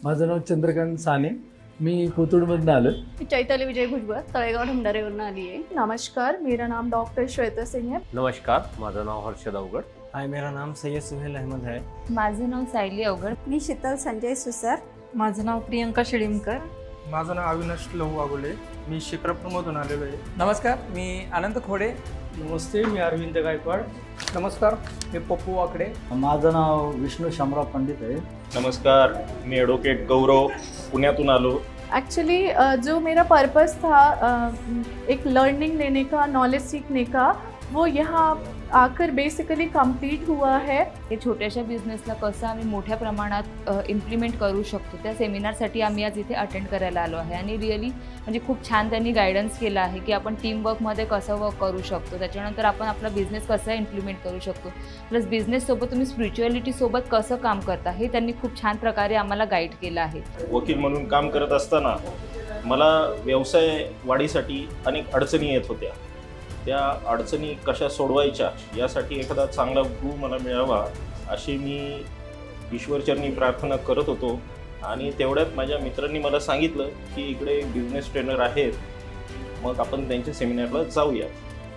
माझं नाव चंद्रकांत साने, मी कोथरूडमधून आलो। चैताली विजय भुजबळ, तळेगाव ढमढारेवरून आली आहे। नमस्कार, मेरा नाम डॉक्टर श्वेता सिंह है। नमस्कार, माझं नाव हर्षद अवगड। हाय, मेरा नाम सैयद सुहेल अहमद है। माझं नाव सायली अवगड। मी शीतल संजय सुसर। माझं नाव प्रियंका शिळीमकर। माझं नाव अविनाश लहू आगोले, मी शिक्रापूरमधून आलेलो आहे। नमस्कार, मी आनंद खोडे। नमस्ते, मी अरविंद गायकवाड। नमस्कार, मी पप्पू वाकडे। माझं नाव विष्णू शामराव पंडित आहे। नमस्कार, मी एडवोकेट गौरव, पुण्यातून आलो। एक्चुअली जो मेरा पर्पस था एक लर्निंग लेने का, नॉलेज सीखने का, वो यहाँ आकर बेसिकली कंप्लीट हुआ है। हे छोट्याशा बिझनेसला कसं आम्ही मोठ्या प्रमाणात इम्प्लिमेंट करू शकतो, त्या सेमिनारसाठी आम्ही आज इथे अटेंड करायला आलो आहे। आणि रिअली म्हणजे खूप छान त्यांनी गायडन्स केलं आहे की आपण टीमवर्कमध्ये कसं वर्क करू शकतो, त्याच्यानंतर आपण आपला बिझनेस कसा इम्प्लिमेंट करू शकतो, प्लस बिझनेससोबत तुम्ही स्पिरिच्युअलिटीसोबत कसं काम करता हे त्यांनी खूप छान प्रकारे आम्हाला गाईड केलं आहे। वकील म्हणून काम करत असताना मला व्यवसाय वाढीसाठी अनेक अडचणी येत होत्या। त्या अडचणी कशा सोडवायच्या यासाठी एखादा चांगला गुरु मला मिळावा अशी मी ईश्वरचरणी प्रार्थना करत होतो। आणि तेवढ्यात माझ्या मित्रांनी मला सांगितलं की इकडे बिझनेस ट्रेनर आहेत, मग आपण त्यांच्या सेमिनारला जाऊया।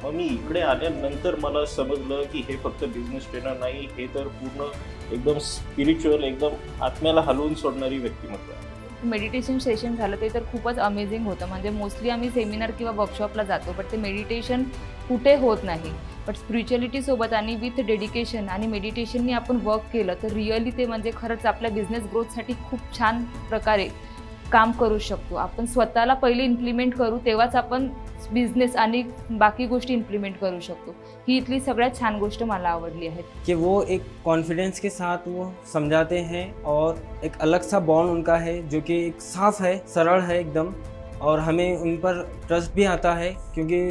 मग मी इकडे आल्यानंतर मला समजलं की हे फक्त बिझनेस ट्रेनर नाही, हे तर पूर्ण एकदम स्पिरिच्युअल, एकदम आत्म्याला हलवून सोडणारी व्यक्तिमत्व आहे। मेडिटेशन सेशन झालं ते तर खूपच अमेझिंग होतं। म्हणजे मोस्टली आम्ही सेमिनार किंवा वर्कशॉपला जातो, बट ते मेडिटेशन कुठे होत नाही। बट स्पिरिच्युअलिटीसोबत आणि विथ डेडिकेशन आणि मेडिटेशननी आपण वर्क केलं तर रिअली ते म्हणजे खरंच आपल्या बिझनेस ग्रोथसाठी खूप छान प्रकारे काम करू शकतो। आपण स्वतःला पहिले इम्प्लिमेंट करू, तेव्हाच आपण बिझनेस आणि बाकी गोष्टी इम्प्लिमेंट करू शकतो। ही इथली सगळ्यात छान गोष्ट मला आवडली आहे कि वो एक कॉन्फिडेंस के साथ वो समझाते हैं और एक अलग सा बॉन्ड उनका है जो कि एक साफ है, सरल है एकदम, और हमें उन पर ट्रस्ट भी आता है क्योंकि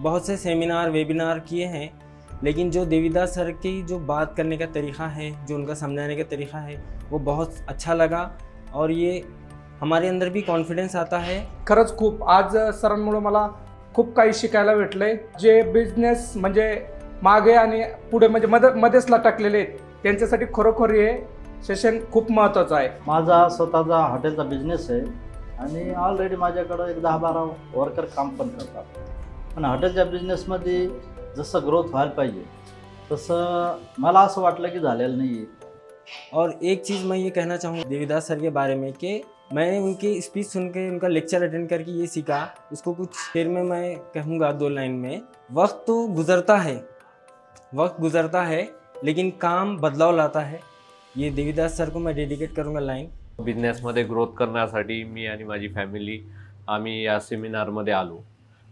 बहुत से सेमिनार वेबिनार किए हैं, लेकिन जो देवीदास सर की जो बात करने का तरीक़ा है, जो उनका समझाने का तरीक़ा है, वो बहुत अच्छा लगा और ये हमारे अंदर भी कॉन्फिडेंस आता है। खरंच खूप आज सरांमुळे मला खूप काही शिकायला भेटलंय। जे बिझनेस म्हणजे मागे आणि पुढे म्हणजे मध्येच लटकलेले आहेत त्यांच्यासाठी खरोखर हे सेशन खूप महत्त्वाचं आहे। माझा स्वतःचा हॉटेलचा बिझनेस आहे आणि ऑलरेडी माझ्याकडे एक 10-12 वर्कर काम पण करतात। पण हॉटेलच्या बिझनेसमध्ये जसं ग्रोथ व्हायला पाहिजे तसं मला असं वाटलं की झालेलं नाही है। और एक चीज़ मैं ये कहना चाहूँगा देवीदास सर के बारे में कि मैंने उनकी स्पीच सुन के, उनका लेक्चर अटेंड करके ये सीखा, उसको कुछ शेर में मैं कहूँगा 2 लाइन में। वक्त तो गुज़रता है, वक्त गुज़रता है, लेकिन काम बदलाव लाता है। ये देवीदास सर को मैं डेडिकेट करूँगा लाइन। बिझनेसमध्ये ग्रोथ करण्यासाठी मी आणि माझी फॅमिली आम्ही या सेमिनारमध्ये आलो।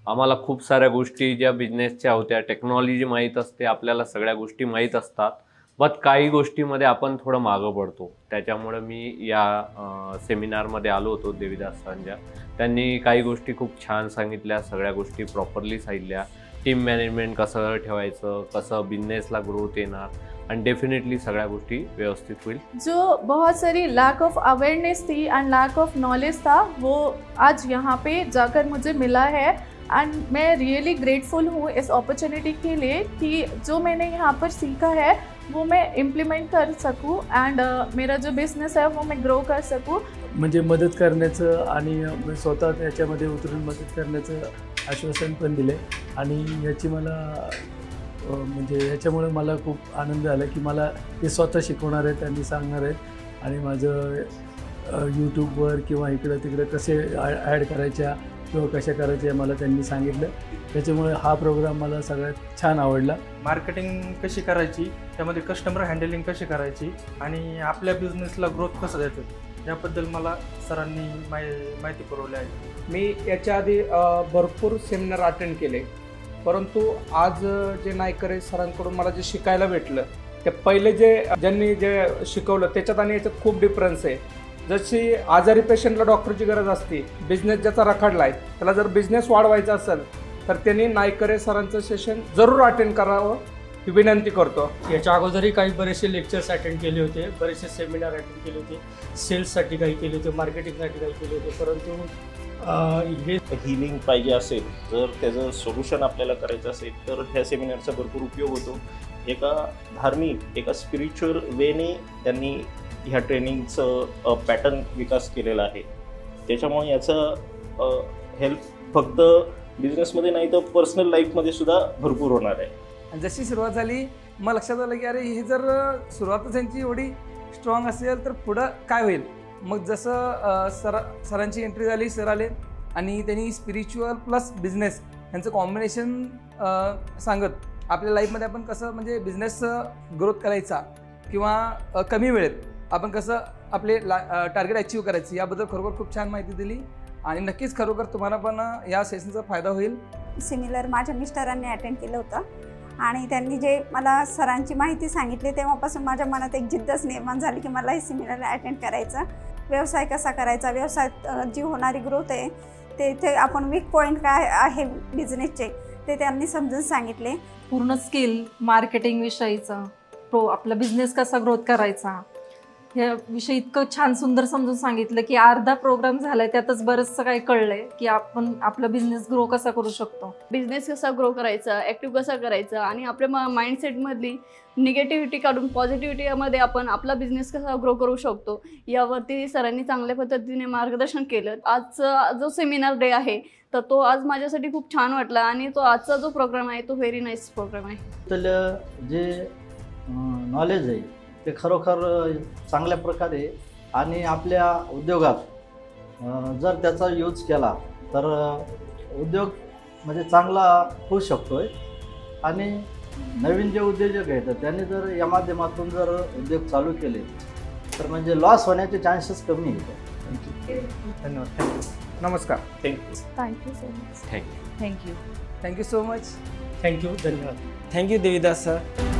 आम्हाला खूप साऱ्या गोष्टी ज्या बिझनेसच्या होत्या, टेक्नॉलॉजी माहीत असते, आपल्याला सगळ्या गोष्टी माहीत असतात, बट काही गोष्टीमध्ये आपण थोडं मागं पडतो। त्याच्यामुळे मी या सेमिनारमध्ये आलो होतो देवीदास सरांच्या। त्यांनी काही गोष्टी खूप छान सांगितल्या, सगळ्या गोष्टी प्रॉपरली सांगितल्या। टीम मॅनेजमेंट कसं ठेवायचं, कसं बिझनेसला ग्रोथ येणार, and डेफिनेटली सगळ्या गोष्टी व्यवस्थित होईल। जो बहुत सारी लैक ऑफ अवेयरनेस थी एंड लैक ऑफ नॉलेज था, वो आज यहाँ पे जाकर मुझे मिला है। एंड मैं रियली ग्रेटफुल हूँ इस अपॉर्चुनिटी के लिए कि जो मैंने यहाँ पर सीखा है वो मैं इम्प्लीमेंट कर सकूँ एंड मेरा जो बिझनेस है वो मैं ग्रो कर सकूँ। म्हणजे मदत करण्याचं आणि स्वतः त्याच्यामध्ये उतरून मदत करण्याचं आश्वासन पण दिले। आणि याची मला म्हणजे याच्यामुळे मला खूप आनंद झाला की मला ते स्वतः शिकवणार आहेत आणि सांगणार आहेत। आणि माझं यूट्यूबवर किंवा इकडं तिकडं कसे ॲड करायच्या किंवा कशा करायच्या मला त्यांनी सांगितलं। त्याच्यामुळे हा प्रोग्राम मला सगळ्यात छान आवडला। मार्केटिंग कशी करायची, त्यामध्ये कस्टमर हँडलिंग कशी करायची आणि आपल्या बिझनेसला ग्रोथ कसं द्यायचं याबद्दल मला सरांनी माहिती पुरवली आहे। मी याच्या आधी भरपूर सेमिनार अटेंड केले, परंतु आज जे नायकरे सरांकडून मला जे शिकायला भेटलं ते पहिले ज्यांनी जे शिकवलं त्याच्यात आणि याच्यात खूप डिफरन्स आहे। जशी आजारी पेशंटला डॉक्टरची गरज असते, बिझनेस ज्याचा रखडला आहे त्याला जर बिझनेस वाढवायचा असेल तर त्यांनी नायकरे सरांचं सेशन जरूर अटेंड करावं ही विनंती करतो। याच्या अगोदरही काही बरेचसे लेक्चर्स अटेंड केले होते, बरेचसे सेमिनार अटेंड केले होते, सेल्ससाठी काही केले होते, मार्केटिंगसाठी काही केले होते, परंतु हे हिलिंग पाहिजे असेल, जर त्याचं सोल्युशन आपल्याला करायचं असेल तर ह्या सेमिनारचा भरपूर उपयोग होतो। एका धार्मिक एका स्पिरिच्युअल वेने त्यांनी ह्या ट्रेनिंगचं पॅटर्न विकास केलेला आहे. त्याच्यामुळे याचं हेल्प फक्त बिझनेसमध्ये नाही तर पर्सनल लाईफमध्ये सुद्धा भरपूर होणार आहे. आणि जशी सुरुवात झाली मग लक्षात आलं की अरे हे जर सुरुवातच यांची एवढी स्ट्रॉंग असेल तर पुढं काय होईल. मग जसं सरांची एंट्री झाली, सर आले आणि त्यांनी स्पिरिच्युअल प्लस बिझनेस यांचं कॉम्बिनेशन सांगत आपल्या लाईफमध्ये आपण कसं म्हणजे बिझनेस ग्रोथ करायचा किंवा कमी वेळेत आपण कसं आपले टार्गेट अचीव करायचं याबद्दल खरोखर खूप छान माहिती दिली आणि नक्कीच खरोखर तुम्हाला पण या सेशनचा फायदा होईल. सिमिलर माझ्या मिस्टरांनी अटेंड केलं होतं आणि त्यांनी जे मला सरांची माहिती सांगितली तेव्हापासून माझ्या मनात एक जिद्दच निर्माण झाली की मला हे सिमिलर अटेंड करायचं. व्यवसाय कसा करायचा, व्यवसायात जी होणारी ग्रोथ आहे ते आपण वीक पॉईंट काय आहे बिझनेसचे ते त्यांनी समजून सांगितले. पूर्ण स्किल मार्केटिंग विषयीचं आपला बिझनेस कसा ग्रोथ करायचा ह्या विषयी इतकं छान सुंदर समजून सांगितलं की अर्धा प्रोग्राम झालाय त्यातच बरंचसं काही कळलंय की आपण आपला बिझनेस ग्रो कसा करू शकतो, बिझनेस कसा ग्रो करायचा, ॲक्टिव्ह कसा करायचा आणि आपल्या माइंडसेटमधली निगेटिव्हिटी काढून पॉझिटिव्हिटीमध्ये आपण आपला बिझनेस कसा ग्रो करू शकतो यावरती सरांनी चांगल्या पद्धतीने मार्गदर्शन केलं. आजचा जो सेमिनार डे आहे तर तो आज माझ्यासाठी खूप छान वाटला आणि तो आजचा जो प्रोग्राम आहे तो व्हेरी नाईस प्रोग्राम आहे. तर जे नॉलेज आहे ते खरोखर चांगल्या प्रकारे आणि आपल्या उद्योगात जर त्याचा यूज केला तर उद्योग म्हणजे चांगला होऊ शकतो आहे. आणि नवीन जे उद्योजक आहेत त्यांनी जर या माध्यमातून जर उद्योग चालू केले तर म्हणजे लॉस होण्याचे चान्सेस कमी आहेत. थँक्यू, धन्यवाद, थँक्यू, नमस्कार, thank you so much. Thank you thank you so much. Thank you, धन्यवाद. Thank you Devidas sir.